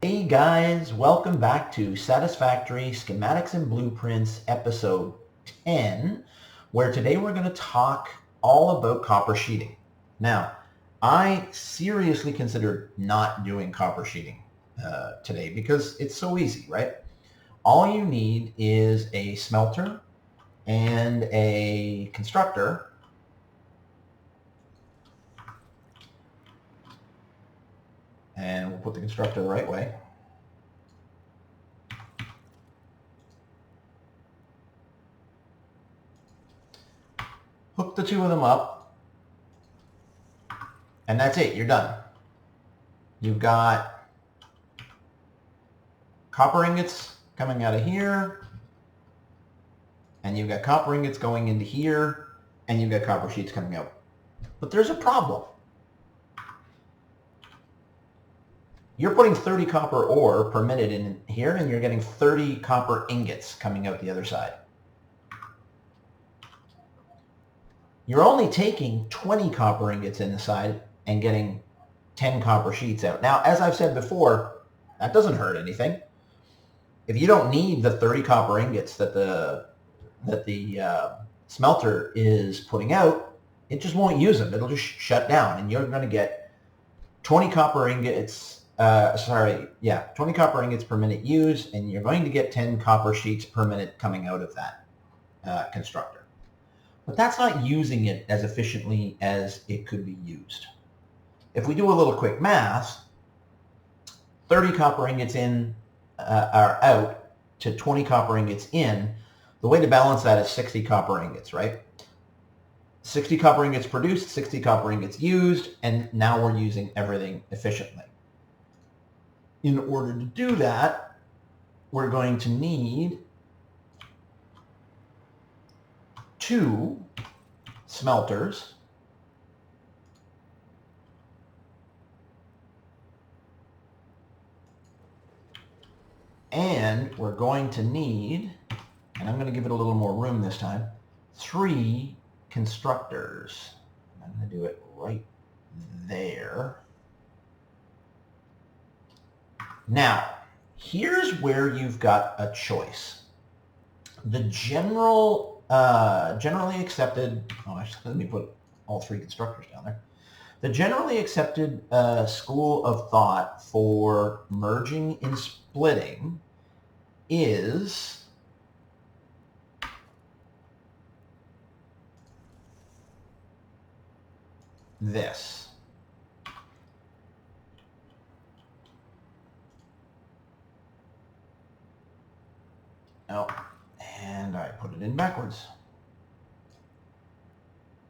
Hey guys, welcome back to Satisfactory Schematics and Blueprints episode 10, where today we're going to talk all about copper sheeting. Now, I seriously considered not doing copper sheeting today because it's so easy, right? All you need is a smelter and a constructor, and we'll put the constructor the right way. Hook the two of them up, and that's it. You're done. You've got copper ingots coming out of here, and you've got copper ingots going into here, and you've got copper sheets coming out. But there's a problem. You're putting 30 copper ore per minute in here, and you're getting 30 copper ingots coming out the other side. You're only taking 20 copper ingots in the side and getting 10 copper sheets out. Now, as I've said before, that doesn't hurt anything. If you don't need the 30 copper ingots that the smelter is putting out, it just won't use them. It'll just shut down, and you're going to get 20 copper ingots. 20 copper ingots per minute used, and you're going to get 10 copper sheets per minute coming out of that constructor. But that's not using it as efficiently as it could be used. If we do a little quick math, 30 copper ingots in are out to 20 copper ingots in, the way to balance that is 60 copper ingots, right? 60 copper ingots produced, 60 copper ingots used, and now we're using everything efficiently. In order to do that, we're going to need 2 smelters, and we're going to need, and I'm going to give it a little more room this time, 3 constructors. I'm going to do it right there. Now, here's where you've got a choice. The generally accepted, let me put all 3 constructors down there. The generally accepted school of thought for merging and splitting is this. Oh, and I put it in backwards.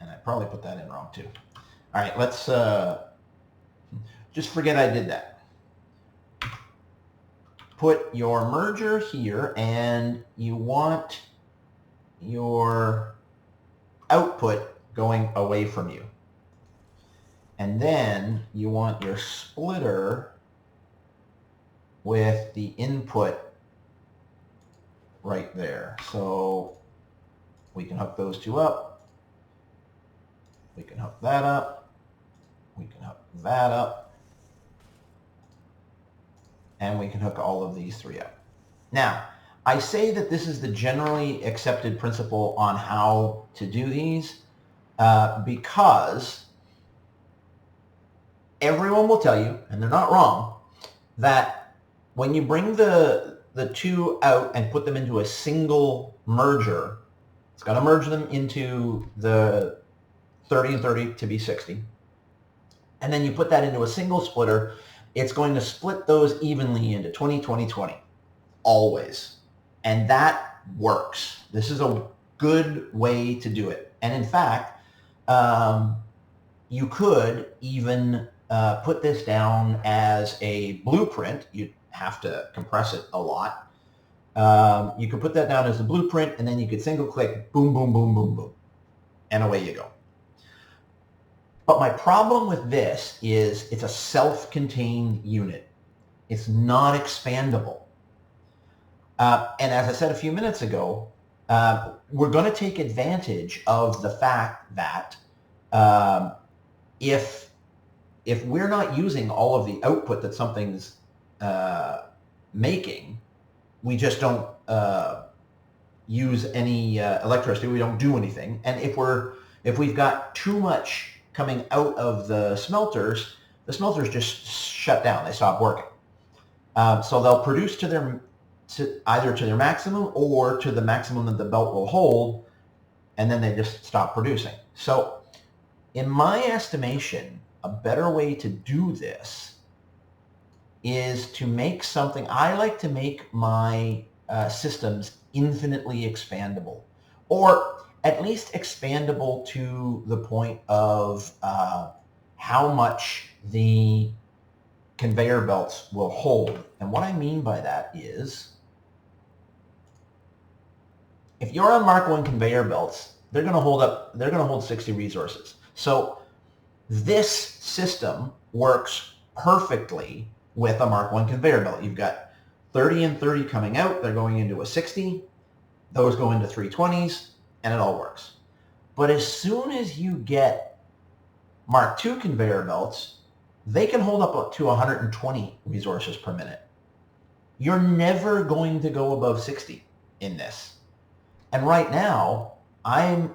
And I probably put that in wrong too. All right, let's just forget I did that. Put your merger here, and you want your output going away from you. And then you want your splitter with the input right there. So we can hook those 2 up. We can hook that up. We can hook that up. And we can hook all of these 3 up. Now, I say that this is the generally accepted principle on how to do these because everyone will tell you, and they're not wrong, that when you bring the 2 out and put them into a single merger, it's going to merge them into the 30 and 30 to be 60. And then you put that into a single splitter, it's going to split those evenly into 20, 20, 20, always. And that works. This is a good way to do it. And in fact, you could even put this down as a blueprint. You'd have to compress it a lot. You could put that down as a blueprint, and then you could single click, boom, boom, boom, boom, boom, and away you go. But my problem with this is it's a self-contained unit. It's not expandable. And as I said a few minutes ago, we're going to take advantage of the fact that if we're not using all of the output that something's making. We just don't use any electricity. We don't do anything. And if we've got too much coming out of the smelters just shut down. They stop working. So they'll produce either to their maximum or to the maximum that the belt will hold, and then they just stop producing. So in my estimation, a better way to do this is to make something. I like to make my systems infinitely expandable, or at least expandable to the point of how much the conveyor belts will hold. And what I mean by that is, if you're on Mark 1 conveyor belts, they're going to hold 60 resources. So this system works perfectly with a Mark 1 conveyor belt. You've got 30 and 30 coming out. They're going into a 60. Those go into 320s, and it all works. But as soon as you get Mark II conveyor belts, they can hold up to 120 resources per minute. You're never going to go above 60 in this. And right now, I'm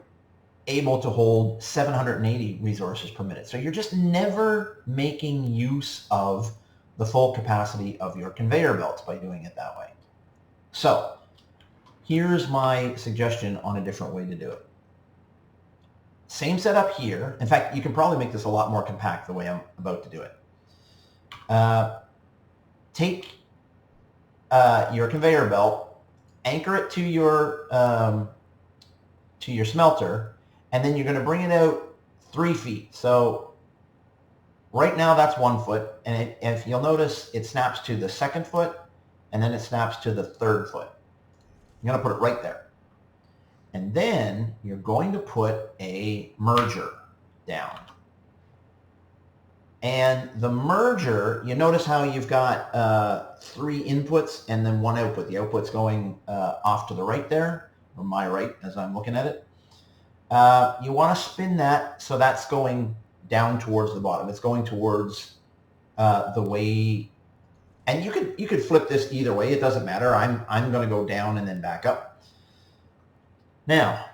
able to hold 780 resources per minute. So you're just never making use of the full capacity of your conveyor belts by doing it that way. So here's my suggestion on a different way to do it. Same setup here. In fact, you can probably make this a lot more compact the way I'm about to do it. Take your conveyor belt, anchor it to your smelter, and then you're going to bring it out 3 feet. So right now that's 1 foot, and if you'll notice, it snaps to the 2nd foot, and then it snaps to the 3rd foot. You're going to put it right there. And then you're going to put a merger down. And the merger, you notice how you've got 3 inputs and then 1 output. The output's going off to the right there, or my right as I'm looking at it. You want to spin that so that's going down towards the bottom. It's going towards the way, and you could flip this either way. It doesn't matter. I'm going to go down and then back up. Now,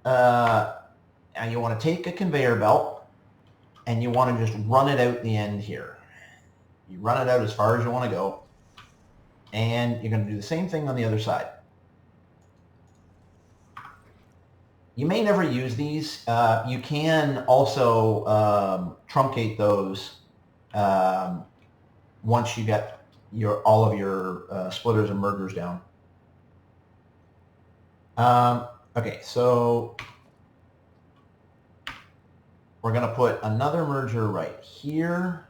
you want to take a conveyor belt and you want to just run it out the end here. You run it out as far as you want to go, and you're going to do the same thing on the other side. You may never use these. You can also truncate those once you get all of your splitters and mergers down. Okay, so we're going to put another merger right here.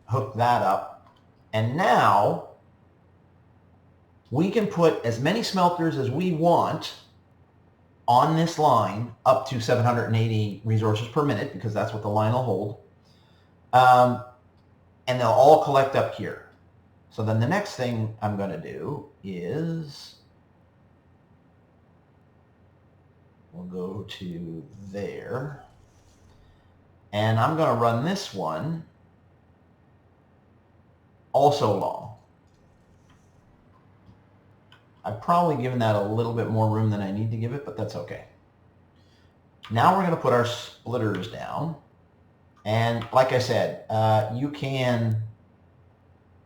Hook that up. And now we can put as many smelters as we want on this line up to 780 resources per minute, because that's what the line will hold. And they'll all collect up here. So then the next thing I'm going to do is we'll go to there, and I'm going to run this one also long. I've probably given that a little bit more room than I need to give it, but that's okay. Now we're going to put our splitters down, and like I said, you can,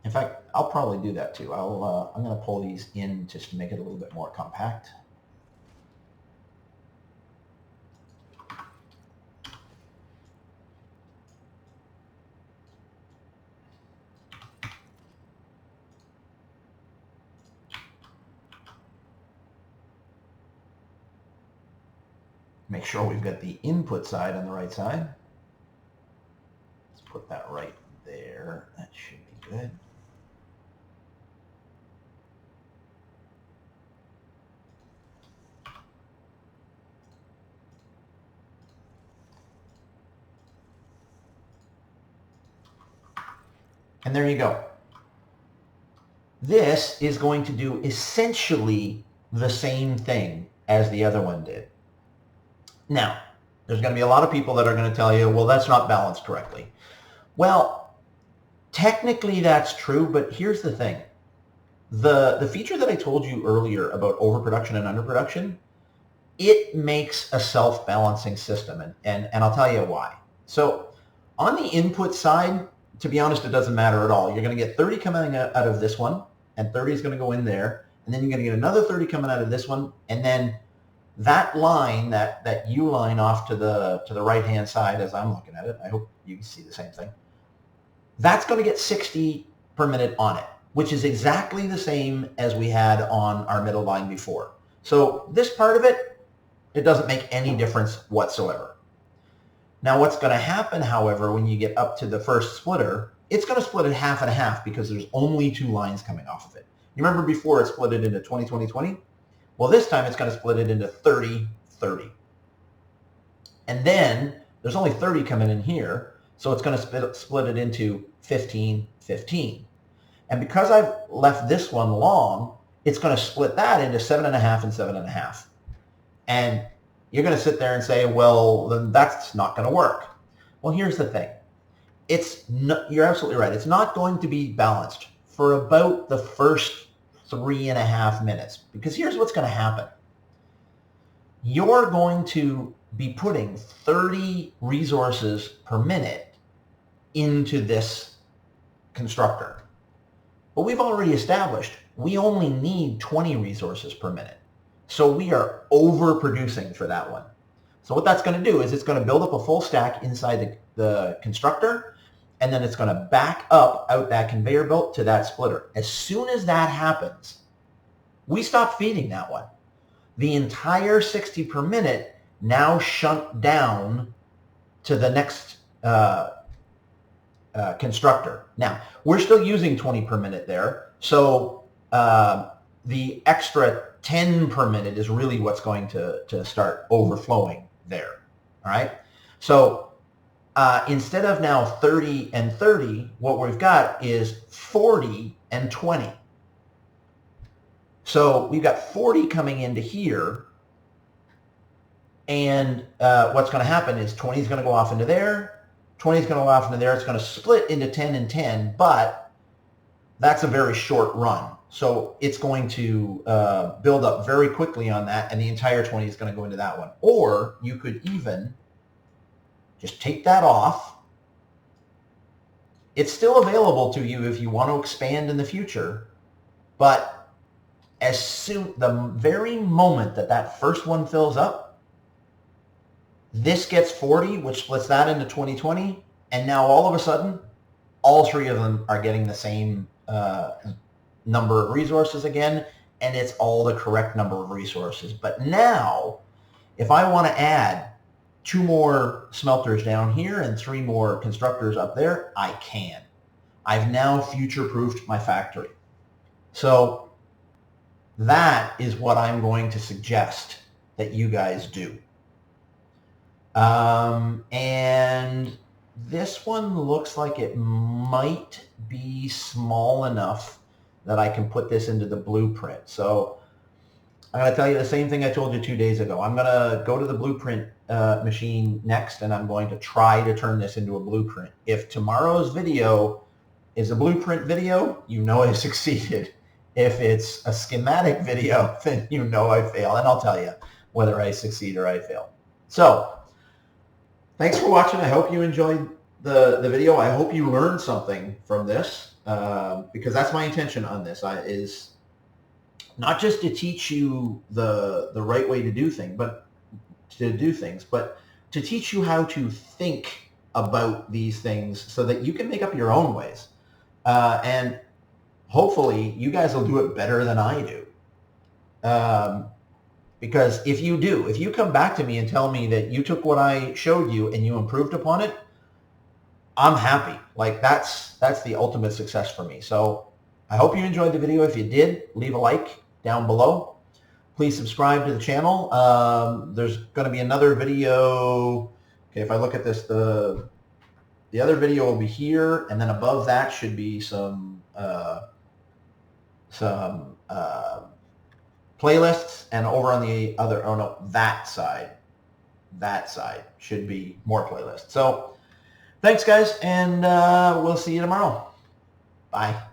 in fact, I'll probably do that too. I'm going to pull these in just to make it a little bit more compact. Make sure we've got the input side on the right side. Let's put that right there. That should be good. And there you go. This is going to do essentially the same thing as the other one did. Now, there's going to be a lot of people that are going to tell you, well, that's not balanced correctly. Well, technically that's true, but here's the thing. The feature that I told you earlier about overproduction and underproduction, it makes a self-balancing system, and I'll tell you why. So on the input side, to be honest, it doesn't matter at all. You're going to get 30 coming out of this one, and 30 is going to go in there, and then you're going to get another 30 coming out of this one, and then that line, that U line off to the right-hand side as I'm looking at it, I hope you can see the same thing, that's going to get 60 per minute on it, which is exactly the same as we had on our middle line before. So this part of it, it doesn't make any difference whatsoever. Now what's going to happen, however, when you get up to the first splitter, it's going to split it half and a half because there's only 2 lines coming off of it. You remember before it split it into 20, 20, 20? Well, this time it's going to split it into 30, 30. And then there's only 30 coming in here, so it's going to split it into 15, 15. And because I've left this one long, it's going to split that into 7.5 and 7.5. And you're going to sit there and say, well, then that's not going to work. Well, here's the thing. You're absolutely right. It's not going to be balanced for about the first 3.5 minutes, because here's what's going to happen. You're going to be putting 30 resources per minute into this constructor. But we've already established we only need 20 resources per minute. So we are overproducing for that one. So what that's going to do is it's going to build up a full stack inside the constructor, and then it's going to back up out that conveyor belt to that splitter. As soon as that happens, we stop feeding that one. The entire 60 per minute now shunt down to the next constructor. Now, we're still using 20 per minute there, so the extra 10 per minute is really what's going to start overflowing there. All right. So instead of now 30 and 30, what we've got is 40 and 20. So we've got 40 coming into here, and what's going to happen is 20 is going to go off into there, 20 is going to go off into there. It's going to split into 10 and 10, but that's a very short run. So it's going to build up very quickly on that, and the entire 20 is going to go into that one. Or you could even just take that off. It's still available to you if you want to expand in the future, but the very moment that first one fills up, this gets 40, which splits that into 20, 20, and now all of a sudden, all 3 of them are getting the same number of resources again, and it's all the correct number of resources. But now, if I want to add 2 more smelters down here and 3 more constructors up there, I can. I've now future-proofed my factory. So that is what I'm going to suggest that you guys do. And this one looks like it might be small enough that I can put this into the blueprint. So I'm going to tell you the same thing I told you 2 days ago. I'm going to go to the blueprint machine next, and I'm going to try to turn this into a blueprint. If tomorrow's video is a blueprint video, you know I succeeded. If it's a schematic video, then you know I failed, and I'll tell you whether I succeed or I fail. So thanks for watching. I hope you enjoyed the video. I hope you learned something from this, because that's my intention on this, is not just to teach you the right way to do things, but to teach you how to think about these things so that you can make up your own ways. And hopefully you guys will do it better than I do. Because if you come back to me and tell me that you took what I showed you and you improved upon it, I'm happy. Like that's the ultimate success for me. So I hope you enjoyed the video. If you did, leave a like down below. Please subscribe to the channel. There's going to be another video. Okay, if I look at this, the other video will be here, and then above that should be some playlists, and over on the other, that side should be more playlists. So Thanks, guys, and we'll see you tomorrow. Bye.